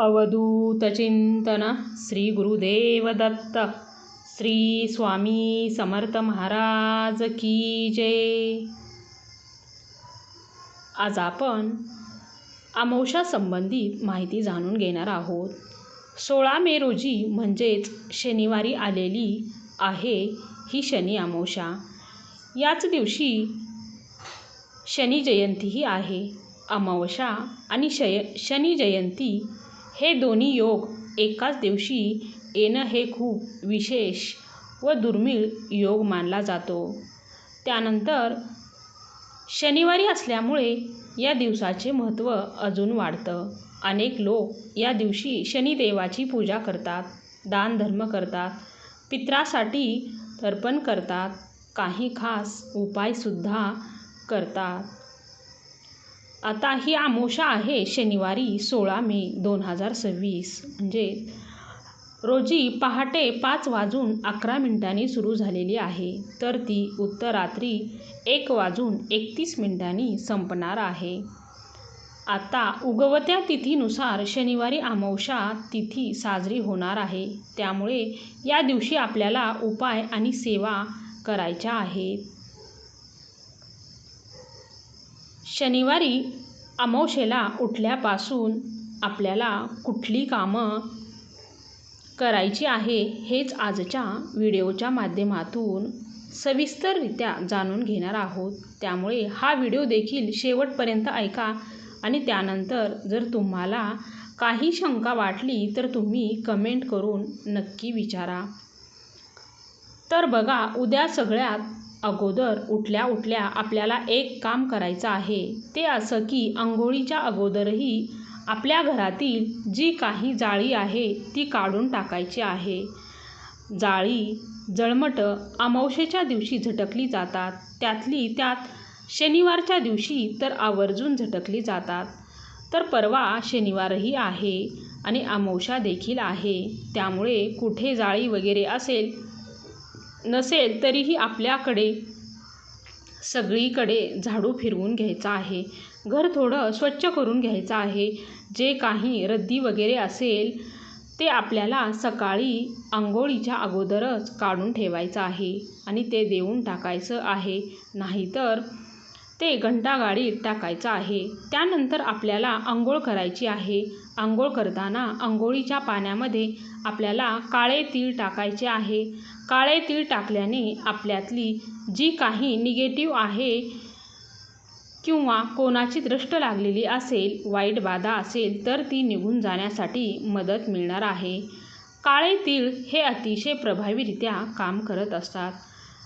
अवधूत चिंतन श्री गुरुदेव दत्त श्री स्वामी समर्थ महाराज की जय। आज आपण अमावस्या संबंधित माहिती जाणून घेणार आहोत। 16 मे रोजी म्हणजेच शनिवारी आलेली आहे ही शनी अमावस्या। याच दिवशी शनी जयंतीही आहे। अमावस्या आणि शनी जयंती हे दोन्ही योग एकाच दिवशी येणं हे खूप विशेष व दुर्मिळ योग मानला जातो। त्यानंतर शनिवारी असल्यामुळे या दिवसाचे महत्त्व अजून वाढतं। अनेक लोक या दिवशी शनिदेवाची पूजा करतात, दानधर्म करतात, पितरासाठी तर्पण करतात, काही खास उपायसुद्धा करतात। आता ही अमावस्या आहे शनिवारी 16 मे 2026 म्हणजे रोजी पहाटे 5:11 सुरू झालेली आहे, तर ती उत्तरात्री 1:31 संपणार आहे। आता उगवत्या तिथीनुसार शनिवारी अमावस्या तिथी साजरी होणार आहे, त्यामुळे या दिवशी आपल्याला उपाय आणि सेवा करायच्या आहेत। शनिवारी अमावस्येला उठल्यापासून आपल्याला कुठली कामं करायची आहे हेच आजच्या व्हिडिओच्या माध्यमातून सविस्तररित्या जाणून घेणार आहोत। त्यामुळे हा व्हिडिओ देखील शेवटपर्यंत ऐका आणि त्यानंतर जर तुम्हाला काही शंका वाटली तर तुम्ही कमेंट करून नक्की विचारा। तर बघा, उद्या सगळ्यात अगोदर उठल्या उठल्या आपल्याला एक काम करायचं आहे, ते असं की अंघोळीच्या अगोदरही आपल्या घरातील जी काही जाळी आहे ती काढून टाकायची आहे। जाळी जळमटं अमावस्येच्या दिवशी झटकली जातात, त्यातली त्यात शनिवारच्या दिवशी तर आवर्जून झटकली जातात। तर परवा शनिवारही आहे आणि अमावस्या देखील आहे, त्यामुळे कुठे जाळी वगैरे नसेल तरीही आपल्याकडे सगळीकडे झाडू फिरवून घ्यायचा आहे, घर थोडं स्वच्छ करून घ्यायचं आहे। जे काही रद्दी वगैरे असेल ते आपल्याला सकाळी अंघोळीच्या अगोदरच काढून ठेवायचं आहे आणि ते देऊन टाकायचं आहे, नाहीतर ते घंटागाडीत टाकायचं आहे। त्यानंतर आपल्याला अंघोळ करायची आहे। अंघोळ करताना अंघोळीच्या पाण्यामध्ये आपल्याला काळे तीळ टाकायचे आहे। काळे तीळ टाकल्याने आपल्यातली जी काही निगेटिव्ह आहे किंवा कोणाची दृष्ट लागलेली असेल, वाईट बाधा असेल तर ती निघून जाण्यासाठी मदत मिळणार आहे। काळे तीळ हे अतिशय प्रभावीरित्या काम करत असतात।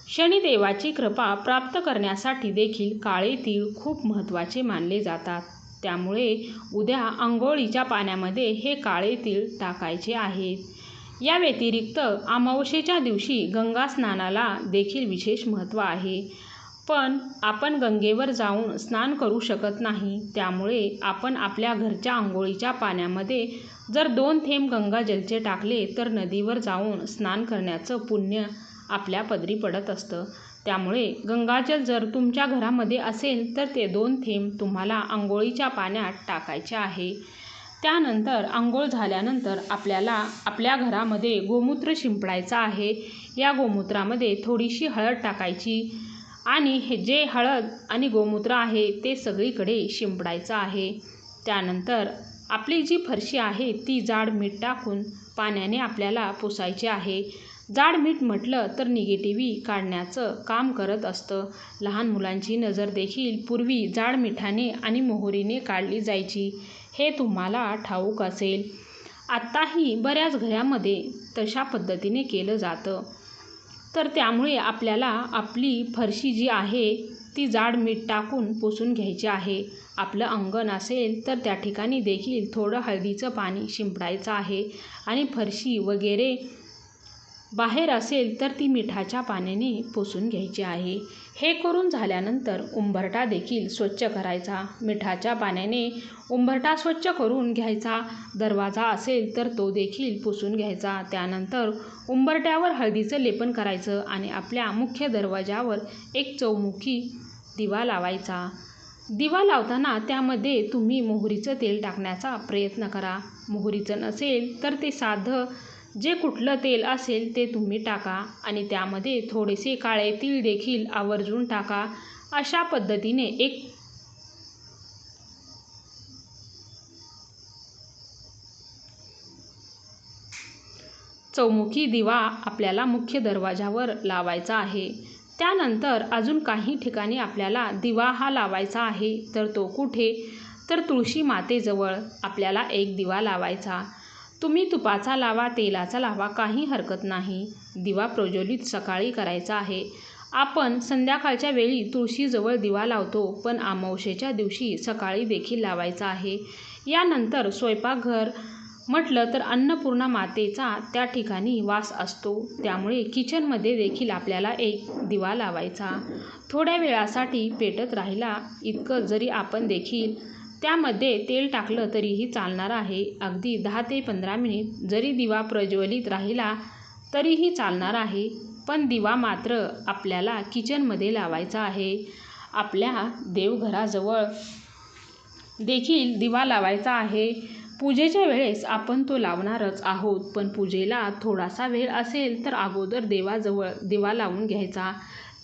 शनिदेवाची कृपा प्राप्त करण्यासाठी देखील काळे तीळ खूप महत्त्वाचे मानले जातात, त्यामुळे उद्या अंघोळीच्या पाण्यामध्ये हे काळे तीळ टाकायचे आहेत। या व्यतिरिक्त अमावस्येच्या दिवशी गंगा स्नानाला देखील विशेष महत्त्व आहे, पण आपण गंगेवर जाऊन स्नान करू शकत नाही, त्यामुळे आपण आपल्या घरच्या अंघोळीच्या पाण्यामध्ये जर 2 थेंब गंगाजलचे टाकले तर नदीवर जाऊन स्नान करण्याचं पुण्य आपल्या पदरी पडत असतं। त्यामुळे गंगाजल जर तुमच्या घरामध्ये असेल तर ते 2 थेंब तुम्हाला अंघोळीच्या पाण्यात टाकायचे आहे। त्यानंतर अंघोळ झाल्यानंतर आपल्याला आपल्या घरामध्ये गोमूत्र शिंपडायचं आहे। या गोमूत्रामध्ये थोडीशी हळद टाकायची आणि हे जे हळद आणि गोमूत्र आहे ते सगळीकडे शिंपडायचं आहे। त्यानंतर आपली जी फरशी आहे ती जाड मीठ टाकून पाण्याने आपल्याला पुसायची आहे। जाड मीठ म्हटलं तर निगेटिव्ही काढण्याचं काम करत असतं। लहान मुलांची नजर देखील पूर्वी जाड मिठाने आणि मोहरीने काढली जायची, हे तुम्हाला ठाऊक असेल। आत्ताही बऱ्याच घरामध्ये तशा पद्धतीने केलं जातं। तर त्यामुळे आपल्याला आपली फरशी जी आहे ती जाड मीठ टाकून पुसून घ्यायची आहे। आपलं अंगण असेल तर त्या ठिकाणी देखील थोडं हळदीचं पाणी शिंपडायचं आहे आणि फरशी वगैरे बाहेर असेल तर ती मिठाच्या पाण्याने पुसून घ्यायची आहे। हे करून झाल्यानंतर उंबरठा देखील स्वच्छ करायचा। मिठाच्या पाण्याने उंबरठा स्वच्छ करून घ्यायचा। दरवाजा असेल तर तो देखील पुसून घ्यायचा। त्यानंतर उंबरठ्यावर हळदीचं लेपन करायचं आणि आपल्या मुख्य दरवाजावर एक चौमुखी दिवा लावायचा। दिवा लावताना त्यामध्ये तुम्ही मोहरीचं तेल टाकण्याचा प्रयत्न करा. मोहरीचं नसेल तर ते साधं जे कुठलं तेल असेल ते तुम्ही टाका आणि त्यामध्ये थोडेसे काळे तीळ देखील आवर्जून टाका. अशा पद्धतीने एक चौमुखी दिवा आपल्याला मुख्य दरवाजावर लावायचा आहे. त्यानंतर अजून काही ठिकाणी आपल्याला दिवा हा लावायचा आहे. तर तो कुठे? तर तुळशी मातेजवळ आपल्याला एक दिवा लावायचा. तुम्ही तुपाचा लावा, तेलाचा लावा, काही हरकत नाही. दिवा प्रज्वलित सकाळी करायचा आहे. आपण संध्याकाळच्या वेळी तुळशीजवळ दिवा लावतो, पण अमावस्येच्या दिवशी सकाळी देखील लावायचा आहे. यानंतर स्वयंपाकघर म्हटलं तर अन्नपूर्णा मातेचा त्या ठिकाणी वास असतो, त्यामुळे किचनमध्ये देखील आपल्याला एक दिवा लावायचा. थोड्या वेळासाठी पेटत राहिला इतकं जरी आपण देखील त्यामध्ये तेल टाकलं तरीही चालणार आहे. अगदी 10 ते 15 मिनिट जरी दिवा प्रज्वलित राहिला तरीही चालणार आहे. पण दिवा मात्र आपल्याला किचनमध्ये लावायचा आहे. आपल्या देवघराजवळ देखील दिवा लावायचा आहे. पूजेच्या वेळेस आपण तो लावणारच आहोत, पण पूजेला थोडासा वेळ असेल तर अगोदर देवाजवळ दिवा लावून घ्यायचा.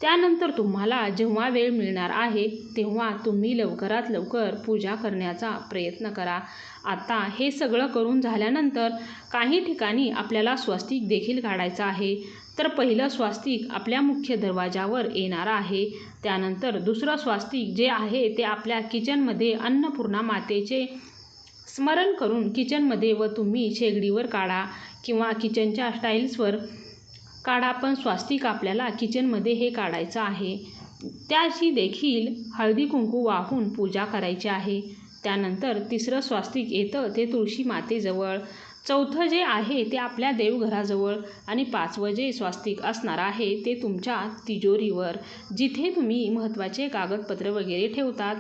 त्यानंतर तुम्हाला जेव्हा वेळ मिळणार आहे तेव्हा तुम्ही लवकरात लवकर पूजा करण्याचा प्रयत्न करा. आता हे सगळं करून झाल्यानंतर काही ठिकाणी आपल्याला स्वस्तिक देखील काढायचं आहे. तर पहिलं स्वस्तिक आपल्या मुख्य दरवाजावर येणार आहे. त्यानंतर दुसरं स्वस्तिक जे आहे ते आपल्या किचनमध्ये अन्नपूर्णा मातेचे स्मरण करून किचनमध्ये व तुम्ही शेगडीवर काढा किंवा किचनच्या टाईल्सवर काढा, पण स्वस्तिक आपल्याला किचनमध्ये हे काढायचं आहे. त्याची देखील हळदी कुंकू वाहून पूजा करायची आहे. त्यानंतर तिसरं स्वस्तिक येतं ते तुळशी मातेजवळ, चौथं जे आहे ते आपल्या देवघराजवळ आणि पाचवं जे स्वस्तिक असणार आहे ते तुमच्या तिजोरीवर, जिथे तुम्ही महत्त्वाचे कागदपत्र वगैरे ठेवतात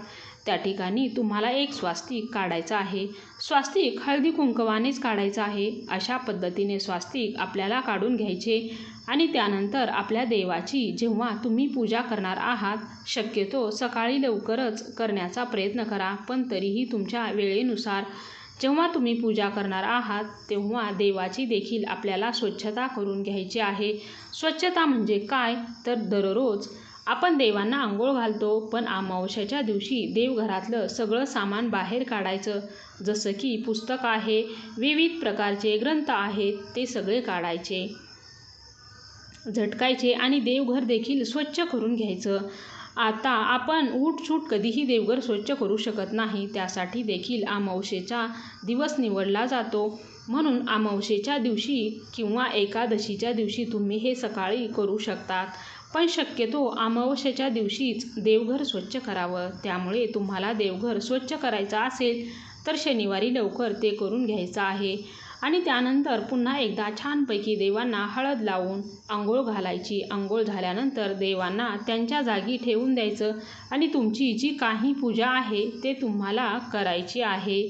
त्या ठिकाणी तुम्हाला एक स्वस्तिक काढायचं आहे. स्वस्तिक हळदी कुंकवानेच काढायचं आहे. अशा पद्धतीने स्वस्तिक आपल्याला काढून घ्यायचे आणि त्यानंतर आपल्या देवाची जेव्हा तुम्ही पूजा करणार आहात, शक्यतो सकाळी लवकरच करण्याचा प्रयत्न करा, पण तरीही तुमच्या वेळेनुसार जेव्हा तुम्ही पूजा करणार आहात तेव्हा देवाची देखील आपल्याला स्वच्छता करून घ्यायची आहे. स्वच्छता म्हणजे काय? तर दररोज आपण देवांना अंघोळ घालतो, पण अमावस्येच्या दिवशी देवघरातलं सगळं सामान बाहेर काढायचं. जसं की पुस्तक आहे, विविध प्रकारचे ग्रंथ आहेत, ते सगळे काढायचे, झटकायचे आणि देवघर देखील स्वच्छ करून घ्यायचं. आता आपण उठसूट कधीही देवघर स्वच्छ करू शकत नाही. त्यासाठी देखील अमावस्येचा दिवस निवडला जातो. म्हणून अमावस्येच्या दिवशी किंवा एकादशीच्या दिवशी तुम्ही हे सकाळी करू शकतात, पण शक्यतो अमावस्येच्या दिवशीच देवघर स्वच्छ करावं. त्यामुळे तुम्हाला देवघर स्वच्छ करायचं असेल तर शनिवारी लवकर ते करून घ्यायचं आहे आणि त्यानंतर पुन्हा एकदा छानपैकी देवांना हळद लावून अंघोळ घालायची. अंघोळ झाल्यानंतर देवांना त्यांच्या जागी ठेवून द्यायचं आणि तुमची जी काही पूजा आहे ते तुम्हाला करायची आहे.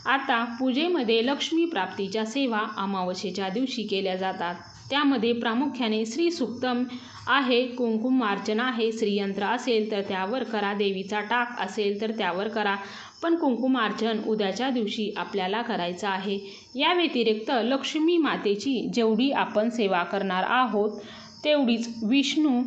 आता पूजेमध्ये लक्ष्मी प्राप्तीच्या सेवा अमावस्येच्या दिवशी केल्या जातात. त्यामध्ये प्रामुख्याने श्री सूक्तम आहे, कुंकुमार्चन आहे, श्रीयंत्र असेल तर त्यावर करा, देवीचा टाक असेल तर त्यावर करा, पण कुंकुमार्चन उद्याच्या दिवशी आपल्याला करायचं आहे. या व्यतिरिक्त लक्ष्मी मातेची जेवढी आपण सेवा करणार आहोत तेवढीच विष्णू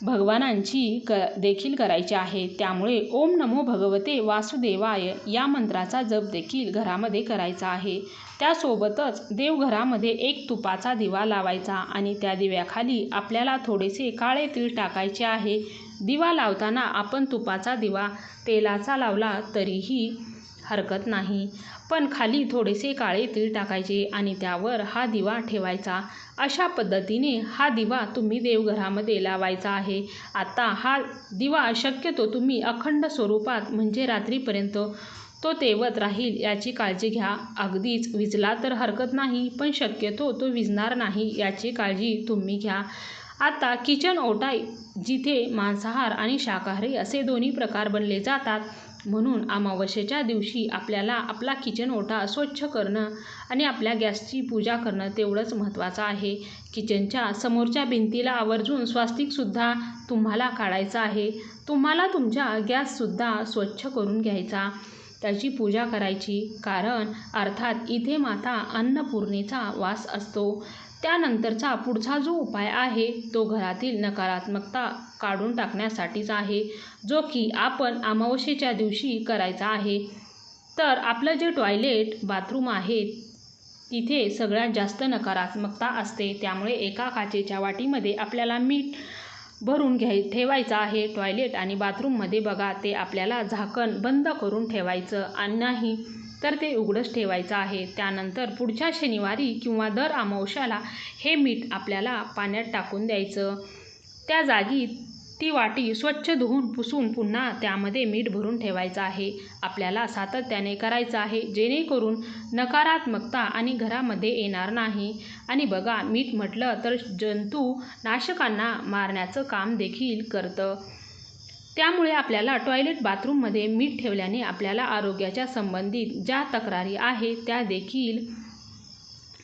भगवानांची देखील करायची आहे. त्यामुळे ओम नमो भगवते वासुदेवाय या मंत्राचा जप देखील घरामध्ये करायचा आहे. त्यासोबतच देवघरामध्ये एक तुपाचा दिवा लावायचा आणि त्या दिव्याखाली आपल्याला थोडेसे काळे तीळ टाकायचे आहे. दिवा लावताना आपण तुपाचा दिवा तेलाचा लावला तरीही हरकत नाही, पण खाली थोडेसे काळे तीळ टाकायचे आणि त्यावर हा दिवा ठेवायचा. अशा पद्धतीने हा दिवा तुम्ही देवघरामध्ये लावायचा आहे. आता हा दिवा शक्यतो तुम्ही अखंड स्वरूपात म्हणजे रात्रीपर्यंत तो तेवत राहील याची काळजी घ्या. अगदीच विझला तर हरकत नाही, पण शक्यतो तो विझणार नाही याची काळजी तुम्ही घ्या. आता किचन ओटा जिथे मांसाहार आणि शाकाहारी असे दोन्ही प्रकार बनले जातात म्हणून अमावस्येच्या दिवशी आपल्याला आपला किचन ओटा स्वच्छ करणं आणि आपल्या गॅसची पूजा करणं तेवढंच महत्त्वाचं आहे. किचनच्या समोरच्या भिंतीला आवर्जून स्वास्तिकसुद्धा तुम्हाला काढायचं आहे. तुम्हाला तुमच्या गॅससुद्धा स्वच्छ करून घ्यायचा, त्याची पूजा करायची. कारण अर्थात इथे माता अन्नपूर्णेचा वास असतो. त्यानंतरचा पुढचा जो उपाय आहे तो घरातील नकारात्मकता काढून टाकण्यासाठीच आहे, जो की आपण अमावस्येच्या दिवशी करायचा आहे. तर आपलं जे टॉयलेट बाथरूम आहे तिथे सगळ्यात जास्त नकारात्मकता असते. त्यामुळे एका काचेच्या वाटीमध्ये आपल्याला मीठ भरून ठेवायचं आहे. टॉयलेट आणि बाथरूममध्ये बघा, ते आपल्याला झाकण बंद करून ठेवायचं आणि नाही तर ते उघडंच ठेवायचं आहे. त्यानंतर पुढच्या शनिवारी किंवा दर अमावस्याला हे मीठ आपल्याला पाण्यात टाकून द्यायचं. त्या जागी ती वाटी स्वच्छ धुवून पुसून पुन्हा त्यामध्ये मीठ भरून ठेवायचं आहे. आपल्याला सातत्याने करायचं आहे, जेणेकरून नकारात्मकता आणि घरामध्ये येणार नाही. आणि बघा, मीठ म्हटलं तर जंतुनाशकांना मारण्याचं काम देखील करतं. त्यामुळे आपल्याला टॉयलेट बाथरूममध्ये मीठ ठेवल्याने आपल्याला आरोग्याच्या संबंधित ज्या तक्रारी आहेत त्या देखील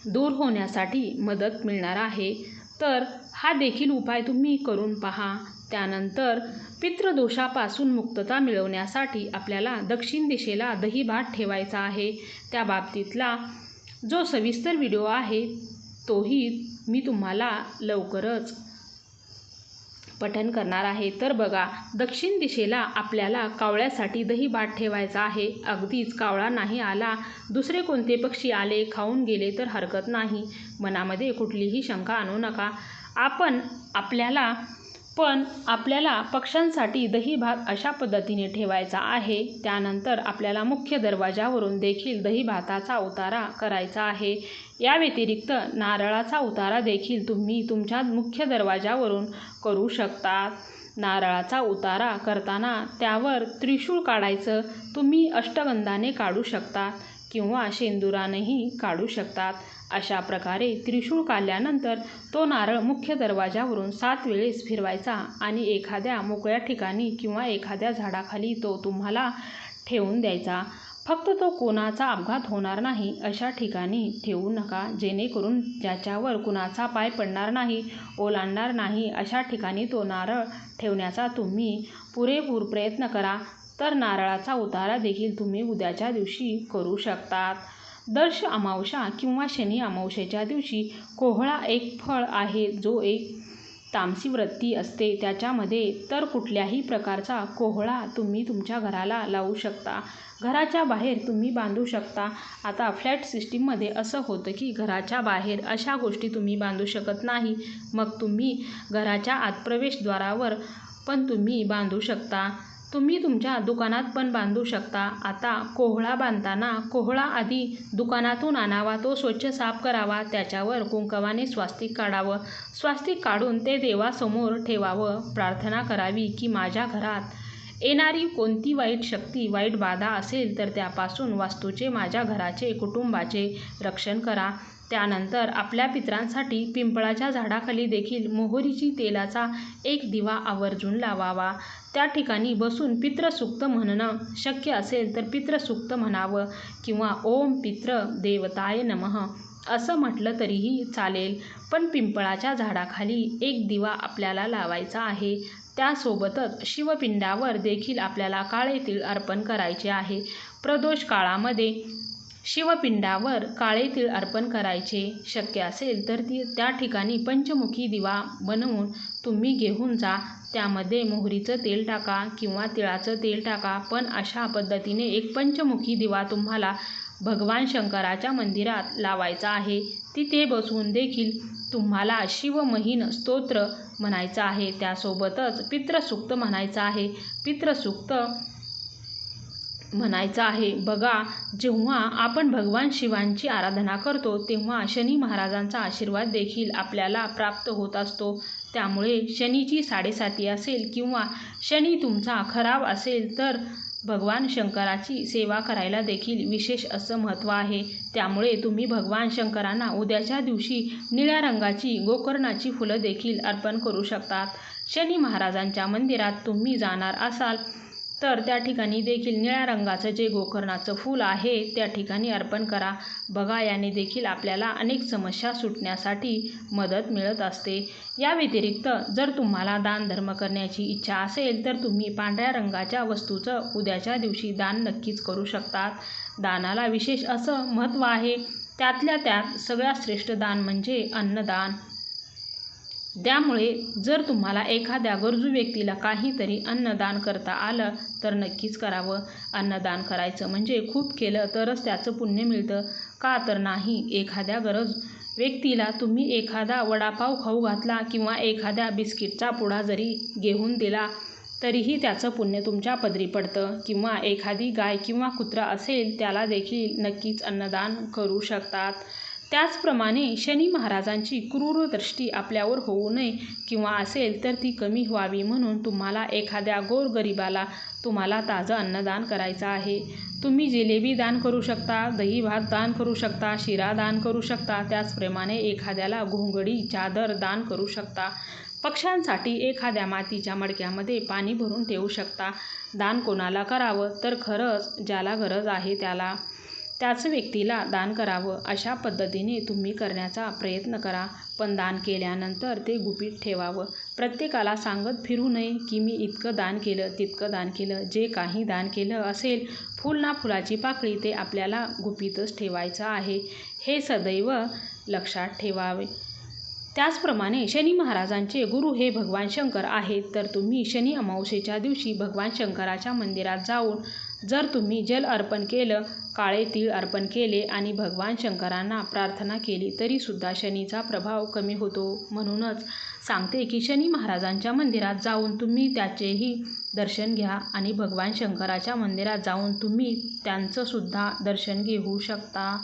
दूर होण्यासाठी मदत मिळणार आहे. तर हा देखील उपाय तुम्ही करून पहा. त्यानंतर पितृदोषापासून मुक्तता मिळवण्यासाठी आपल्याला दक्षिण दिशेला दही भात ठेवायचा आहे. त्या बाबतीतला जो सविस्तर व्हिडिओ आहे तोही मी तुम्हाला लवकरच पठण करणार आहे. तर बघा, दक्षिण दिशेला आपल्याला कावळ्यासाठी दही भात ठेवायचा आहे. अगदीच कावळा नाही आला, दुसरे कोणते पक्षी आले, खाऊन गेले तर हरकत नाही. मनामध्ये कुठलीही शंका आणू नका. आपल्याला पक्ष्यांसाठी दही भात अशा पद्धतीने ठेवायचा आहे. त्यानंतर आपल्याला मुख्य दरवाजावरून देखील दही भाताचा उतारा करायचा आहे. या व्यतिरिक्त नारळाचा उतारा देखील तुम्ही तुमच्या मुख्य दरवाजावरून करू शकता. नारळाचा उतारा करताना त्यावर त्रिशूळ काढायचं. तुम्ही अष्टगंधाने काढू शकता किंवा शेंदुरानेही काढू शकतात. अशा प्रकारे त्रिशूळ काढल्यानंतर तो नारळ मुख्य दरवाजावरून 7 वेळेस फिरवायचा आणि एखाद्या मोकळ्या ठिकाणी किंवा एखाद्या झाडाखाली तो तुम्हाला ठेवून द्यायचा. फक्त तो कोणाचा अपघात होणार नाही अशा ठिकाणी ठेवू नका, जेणेकरून ज्याच्यावर कुणाचा पाय पडणार नाही, ओलांडणार नाही अशा ठिकाणी तो नारळ ठेवण्याचा तुम्ही पुरेपूर प्रयत्न करा. तर नारळाचा उतारा देखील तुम्ही उद्याच्या दिवशी करू शकतात. दर्श अमावस्या किंवा शनी अमावस्येच्या दिवशी कोहळा एक फळ आहे, जो एक तामसी वृत्ती असते त्याच्यामध्ये. तर कुठल्याही प्रकारचा कोहळा तुम्ही तुमच्या घराला लावू शकता. घराच्या बाहेर तुम्ही बांधू शकता. आता फ्लॅट सिस्टीममध्ये असं होतं की घराच्या बाहेर अशा गोष्टी तुम्ही बांधू शकत नाही. मग तुम्ही घराच्या आत प्रवेशद्वारावर पण तुम्ही बांधू शकता. तुम्ही तुमच्या दुकानात पण बांधू शकता. आता कोहळा बांधताना कोहळा आधी दुकानातून आणावा, तो स्वच्छ साफ करावा, त्याच्यावर कुंकवाने स्वास्तिक काढावं. स्वास्तिक काढून ते देवासमोर ठेवावं. प्रार्थना करावी की माझ्या घरात येणारी कोणती वाईट शक्ती, वाईट बाधा असेल तर त्यापासून वास्तूचे, माझ्या घराचे, कुटुंबाचे रक्षण करा. त्यानंतर आपल्या पितरांसाठी पिंपळाच्या झाडाखाली देखील मोहरीची तेलाचा एक दिवा आवर्जून लावावा. त्या ठिकाणी बसून पितृसूक्त म्हणणं शक्य असेल तर पितृसूक्त म्हणावं किंवा ओम पितृ देवताय नमः असं म्हटलं तरीही चालेल. पण पिंपळाच्या झाडाखाली एक दिवा आपल्याला लावायचा आहे. त्यासोबतच शिवपिंडावर देखील आपल्याला काळे तीळ अर्पण करायचे आहे. प्रदोष काळामध्ये शिवपिंडावर काळे तीळ अर्पण करायचे. शक्य असेल तर त्या ठिकाणी पंचमुखी दिवा बनवून तुम्ही घेऊन जा. त्यामध्ये मोहरीचं तेल टाका किंवा तिळाचं तेल टाका. पण अशा पद्धतीने एक पंचमुखी दिवा तुम्हाला भगवान शंकराच्या मंदिरात लावायचा आहे. तिथे बसून देखील तुम्हाला शिवमहिन स्तोत्र म्हणायचं आहे. त्यासोबतच पितृसूक्त म्हणायचं आहे. पितृसूक्त म्हणायचं आहे. बघा, जेव्हा आपण भगवान शिवांची आराधना करतो तेव्हा शनी महाराजांचा आशीर्वाद देखील आपल्याला प्राप्त होत असतो. त्यामुळे शनीची 7.5 असेल किंवा शनी तुमचा खराब असेल तर भगवान शंकराची सेवा करायला देखील विशेष असं महत्त्व आहे. त्यामुळे तुम्ही भगवान शंकरांना उद्याच्या दिवशी निळ्या रंगाची गोकर्णाची फुलं देखील अर्पण करू शकतात. शनी महाराजांच्या मंदिरात तुम्ही जाणार असाल तर त्या ठिकाणी देखील निळ्या रंगाचं जे गोकर्णाचं फूल आहे त्या ठिकाणी अर्पण करा. बघा, याने देखील आपल्याला अनेक समस्या सुटण्यासाठी मदत मिळत असते. या व्यतिरिक्त जर तुम्हाला दानधर्म करण्याची इच्छा असेल तर तुम्ही पांढऱ्या रंगाच्या वस्तूचं उद्याच्या दिवशी दान नक्कीच करू शकतात. दानाला विशेष असं महत्त्व आहे. त्यातल्या त्यात सगळ्यात श्रेष्ठ दान म्हणजे अन्नदान. त्यामुळे जर तुम्हाला एखाद्या गरजू व्यक्तीला काहीतरी अन्नदान करता आलं तर नक्कीच करावं. अन्नदान करायचं म्हणजे खूप केलं तरच त्याचं पुण्य मिळतं का तर नाही. एखाद्या गरज व्यक्तीला तुम्ही एखादा वडापाव खाऊ घातला किंवा एखाद्या बिस्किटचा पुडा जरी घेऊन दिला तरीही त्याचं पुण्य तुमच्या पदरी पडतं. किंवा एखादी गाय किंवा कुत्रा असेल त्याला देखील नक्कीच अन्नदान करू शकतात. त्याचप्रमाणे शनी महाराजांची क्रूर दृष्टी आपल्यावर होऊ नये किंवा असेल तर ती कमी व्हावी म्हणून तुम्हाला एखाद्या गोरगरिबाला तुम्हाला ताजं अन्नदान करायचं आहे. तुम्ही जिलेबी दान करू शकता, दही भात दान करू शकता, शिरा दान करू शकता. त्याचप्रमाणे एखाद्याला घोंगडी चादर दान करू शकता. पक्ष्यांसाठी एखाद्या मातीच्या मडक्यामध्ये पाणी भरून ठेवू शकता. दान कोणाला करावं तर खरंच ज्याला गरज आहे त्याच व्यक्तीला दान करावं. अशा पद्धतीने तुम्ही करण्याचा प्रयत्न करा. पण दान केल्यानंतर ते गुपित ठेवावं. प्रत्येकाला सांगत फिरू नये की मी इतकं दान केलं, तितकं दान केलं. जे काही दान केलं असेल, फूल ना फुलाची पाकळी, ते आपल्याला गुपितच ठेवायचं आहे. हे सदैव लक्षात ठेवावे. त्याचप्रमाणे शनी महाराजांचे गुरु हे भगवान शंकर आहेत. तर तुम्ही शनी अमावस्येच्या दिवशी भगवान शंकराच्या मंदिरात जाऊन जर तुम्ही जल अर्पण केलं, काळे तीळ अर्पण केले आणि भगवान शंकरांना प्रार्थना केली तरीसुद्धा शनीचा प्रभाव कमी होतो. म्हणूनच सांगते की शनी महाराजांच्या मंदिरात जाऊन तुम्ही त्याचेही दर्शन घ्या आणि भगवान शंकराच्या मंदिरात जाऊन तुम्ही त्यांचंसुद्धा दर्शन घेऊ शकता.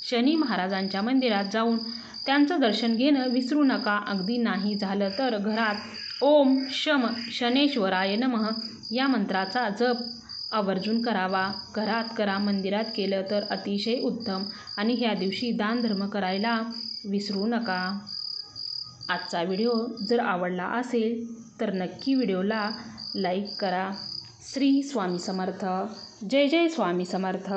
शनी महाराजांच्या मंदिरात जाऊन त्यांचं दर्शन घेणं विसरू नका. अगदी नाही झालं तर घरात ओम शम शनेश्वराय नमः या मंत्राचा जप आवर्जून करावा. घरात करा, मंदिरात केलं तर अतिशय उत्तम. आणि ह्या दिवशी दानधर्म करायला विसरू नका. आजचा व्हिडिओ जर आवडला असेल तर नक्की व्हिडिओला लाईक करा. श्री स्वामी समर्थ. जय जय स्वामी समर्थ.